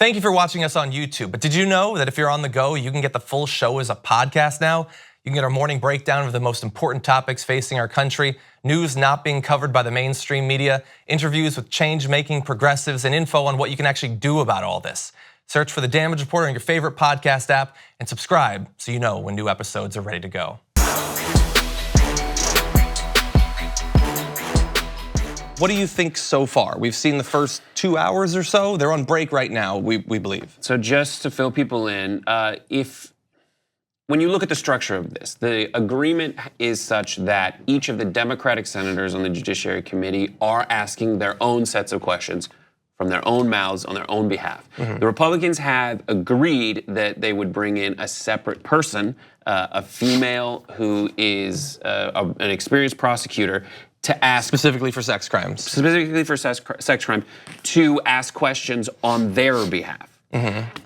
Thank you for watching us on YouTube. But did you know that if you're on the go, you can get the full show as a podcast now? You can get our morning breakdown of the most important topics facing our country, news not being covered by the mainstream media, interviews with change-making progressives, and info on what you can actually do about all this. Search for The Damage Report on your favorite podcast app and subscribe so you know when new episodes are ready to go. What do you think so far? We've seen the first 2 hours or so. They're on break right now, we believe. So just to fill people in, when you look at the structure of this, the agreement is such that each of the Democratic senators on the Judiciary Committee are asking their own sets of questions from their own mouths on their own behalf. The Republicans have agreed that they would bring in a separate person, a female who is an experienced prosecutor, to ask specifically for sex crimes. Specifically for sex crime, to ask questions on their behalf.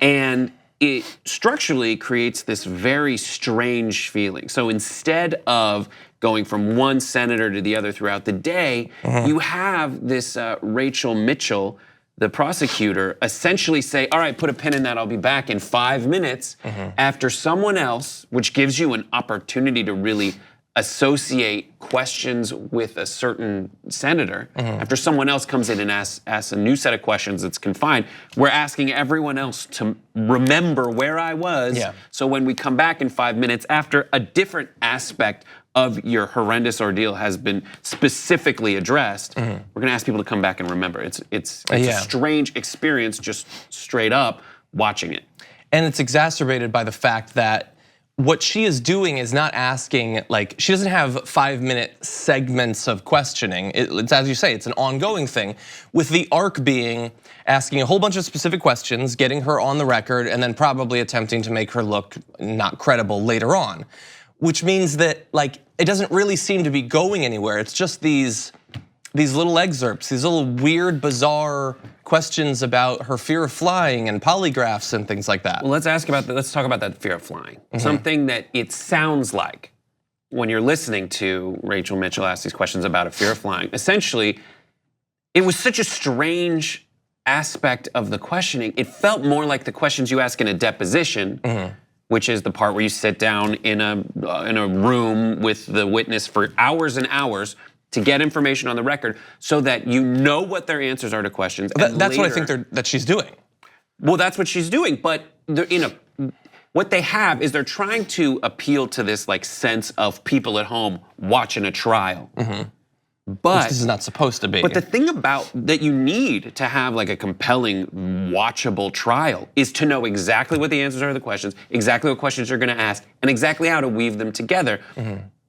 And it structurally creates this very strange feeling. So instead of going from one senator to the other throughout the day, you have this Rachel Mitchell, the prosecutor, essentially say, all right, put a pin in that, I'll be back in 5 minutes, after someone else, which gives you an opportunity to really associate questions with a certain senator. After someone else comes in and asks a new set of questions that's confined, we're asking everyone else to remember where I was. So when we come back in 5 minutes after a different aspect of your horrendous ordeal has been specifically addressed, we're gonna ask people to come back and remember. It's a strange experience just straight up watching it. And it's exacerbated by the fact that what she is doing is not asking, like, she doesn't have 5-minute segments of questioning. It's, as you say, it's an ongoing thing, with the arc being asking a whole bunch of specific questions, getting her on the record, and then probably attempting to make her look not credible later on. Which means that, like, it doesn't really seem to be going anywhere. It's just these little excerpts, these little weird, bizarre questions about her fear of flying and polygraphs and things like that. Well, let's talk about that fear of flying. Something that it sounds like when you're listening to Rachel Mitchell ask these questions about a fear of flying. Essentially, it was such a strange aspect of the questioning. It felt more like the questions you ask in a deposition, which is the part where you sit down in a room with the witness for hours and hours to get information on the record so that you know what their answers are to questions. That's what I think that she's doing. Well, that's what she's doing, but what they have is they're trying to appeal to this like sense of people at home watching a trial. But which this is not supposed to be. But the thing about that you need to have like a compelling, watchable trial is to know exactly what the answers are to the questions, exactly what questions you're gonna ask, and exactly how to weave them together.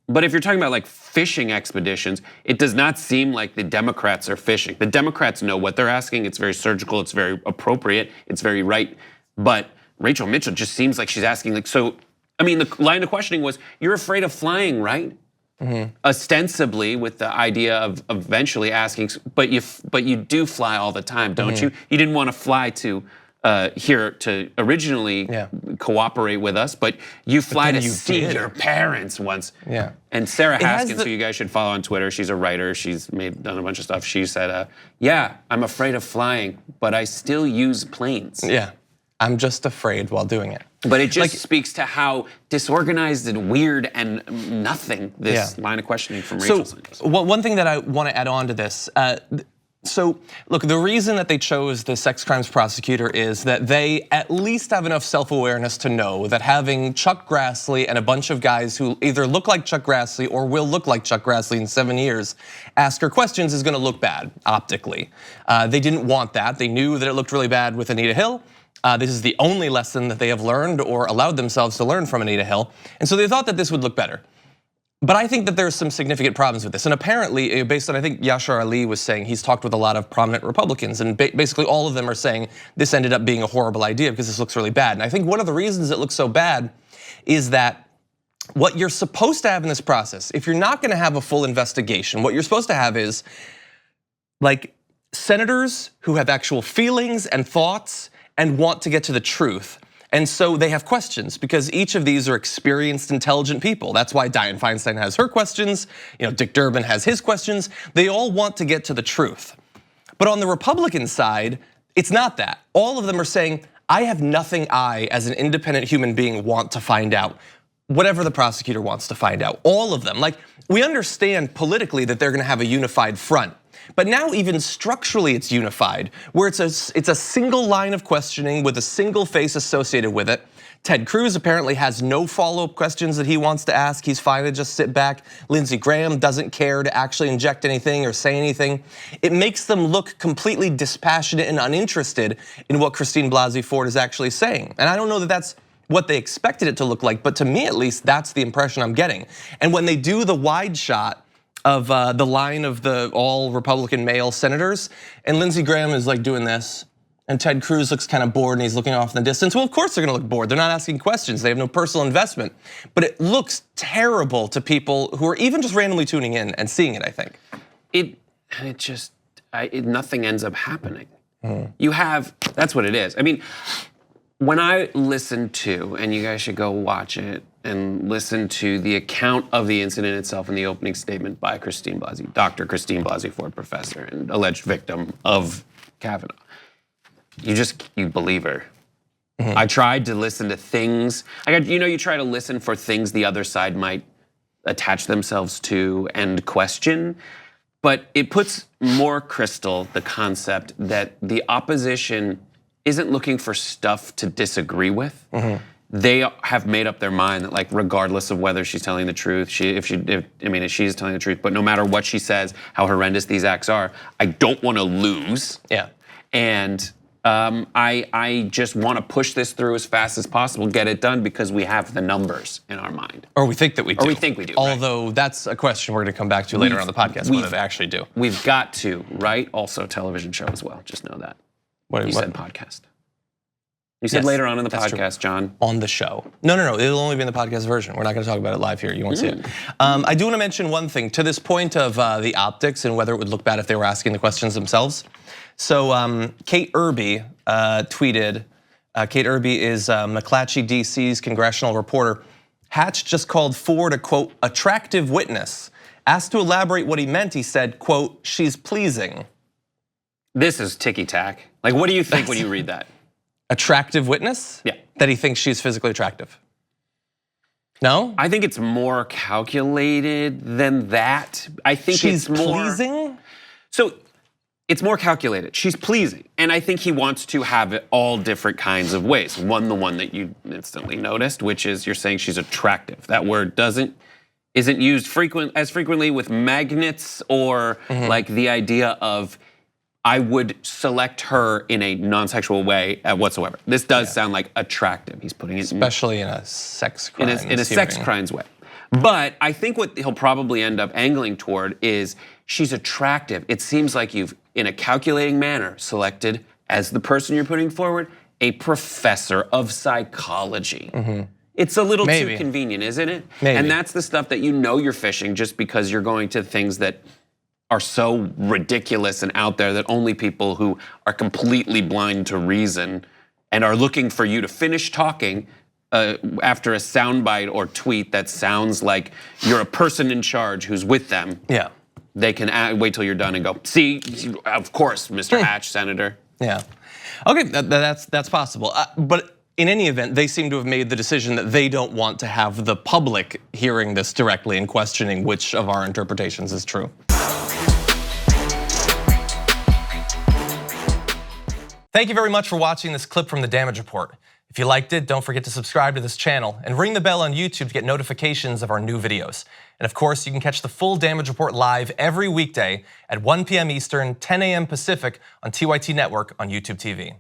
But if you're talking about like fishing expeditions, it does not seem like the Democrats are fishing. The Democrats know what they're asking. It's very surgical, it's very appropriate, it's very right. But Rachel Mitchell just seems like she's asking like, so, I mean, the line of questioning was, you're afraid of flying, right? Ostensibly with the idea of eventually asking, but you do fly all the time, don't you? You didn't want to fly to here to originally cooperate with us, but you fly to see your parents once. And Sarah Haskins, who you guys should follow on Twitter, she's a writer, she's done a bunch of stuff. She said, yeah, I'm afraid of flying, but I still use planes. I'm just afraid while doing it. But it just speaks to how disorganized and weird and nothing this line of questioning from Rachel. So one thing that I want to add on to this, so look, the reason that they chose the sex crimes prosecutor is that they at least have enough self-awareness to know that having Chuck Grassley and a bunch of guys who either look like Chuck Grassley or will look like Chuck Grassley in 7 years ask her questions is gonna look bad optically. They didn't want that. They knew that it looked really bad with Anita Hill. This is the only lesson that they have learned or allowed themselves to learn from Anita Hill. And so they thought that this would look better. But I think that there's some significant problems with this. And apparently, based on, I think Yashar Ali was saying, he's talked with a lot of prominent Republicans, and basically all of them are saying this ended up being a horrible idea because this looks really bad. And I think one of the reasons it looks so bad is that what you're supposed to have in this process, if you're not gonna have a full investigation, what you're supposed to have is like senators who have actual feelings and thoughts and want to get to the truth. And so they have questions because each of these are experienced, intelligent people. That's why Dianne Feinstein has her questions, Dick Durbin has his questions. They all want to get to the truth. But on the Republican side, It's not that. All of them are saying, I have nothing I, as an independent human being, want to find out. Whatever the prosecutor wants to find out. All of them. Like, we understand politically that they're gonna have a unified front. But now even structurally it's unified, where it's a single line of questioning with a single face associated with it. Ted Cruz apparently has no follow-up questions that he wants to ask. He's fine to just sit back. Lindsey Graham doesn't care to actually inject anything or say anything. It makes them look completely dispassionate and uninterested in what Christine Blasey Ford is actually saying. And I don't know that that's what they expected it to look like, but to me at least, that's the impression I'm getting. And when they do the wide shot of the line of the all Republican male senators, and Lindsey Graham is like doing this, and Ted Cruz looks kind of bored and he's looking off in the distance. Well, of course they're gonna look bored. They're not asking questions. They have no personal investment. But it looks terrible to people who are even just randomly tuning in and seeing it, I think. Nothing ends up happening. You have, that's what it is. I mean, when I listen to, and you guys should go watch it and listen to the account of the incident itself in the opening statement by Christine Blasey, Dr. Christine Blasey Ford, professor and alleged victim of Kavanaugh. You believe her. I tried to listen to things. You try to listen for things the other side might attach themselves to and question, but it puts more crystal the concept that the opposition isn't looking for stuff to disagree with. They have made up their mind that, like, regardless of whether she's telling the truth, if she's telling the truth, but no matter what she says, how horrendous these acts are, I don't want to lose. Yeah. And I just want to push this through as fast as possible, get it done, because we have the numbers in our mind. Or we think that we do. Or we think we do. Although that's a question we're going to come back to later on the podcast, whether they actually do. We've got to, right? Also television show as well, just know that. You said podcast. You said later on in the podcast, John. On the show. No, it'll only be in the podcast version. We're not gonna talk about it live here, you won't see it. I do wanna mention one thing, to this point of the optics and whether it would look bad if they were asking the questions themselves. So Kate Irby tweeted, Kate Irby is McClatchy DC's congressional reporter. Hatch just called Ford a, quote, attractive witness. Asked to elaborate what he meant, he said, quote, she's pleasing. This is ticky-tack. Like, what do you think when you read that? Attractive witness? Yeah. That he thinks she's physically attractive. No? I think it's more calculated than that. I think she's it's more pleasing? So it's more calculated. She's pleasing. And I think he wants to have it all different kinds of ways. The one that you instantly noticed, which is you're saying she's attractive. That word isn't used as frequently with magnets or like the idea of I would select her in a non-sexual way whatsoever. This does sound like attractive. He's putting it especially in a sex crime. In a sex crimes way. But I think what he'll probably end up angling toward is she's attractive. It seems like you've, in a calculating manner, selected as the person you're putting forward a professor of psychology. It's a little too convenient, isn't it? Maybe. And that's the stuff that you know you're fishing just because you're going to things that are so ridiculous and out there that only people who are completely blind to reason and are looking for you to finish talking after a soundbite or tweet that sounds like you're a person in charge who's with them. Yeah. They can wait till you're done and go, see, of course, Mr. Hatch, Senator. Yeah. Okay, that's possible. But in any event, they seem to have made the decision that they don't want to have the public hearing this directly and questioning which of our interpretations is true. Thank you very much for watching this clip from The Damage Report. If you liked it, don't forget to subscribe to this channel and ring the bell on YouTube to get notifications of our new videos. And of course, you can catch the full Damage Report live every weekday at 1 p.m. Eastern, 10 a.m. Pacific on TYT Network on YouTube TV.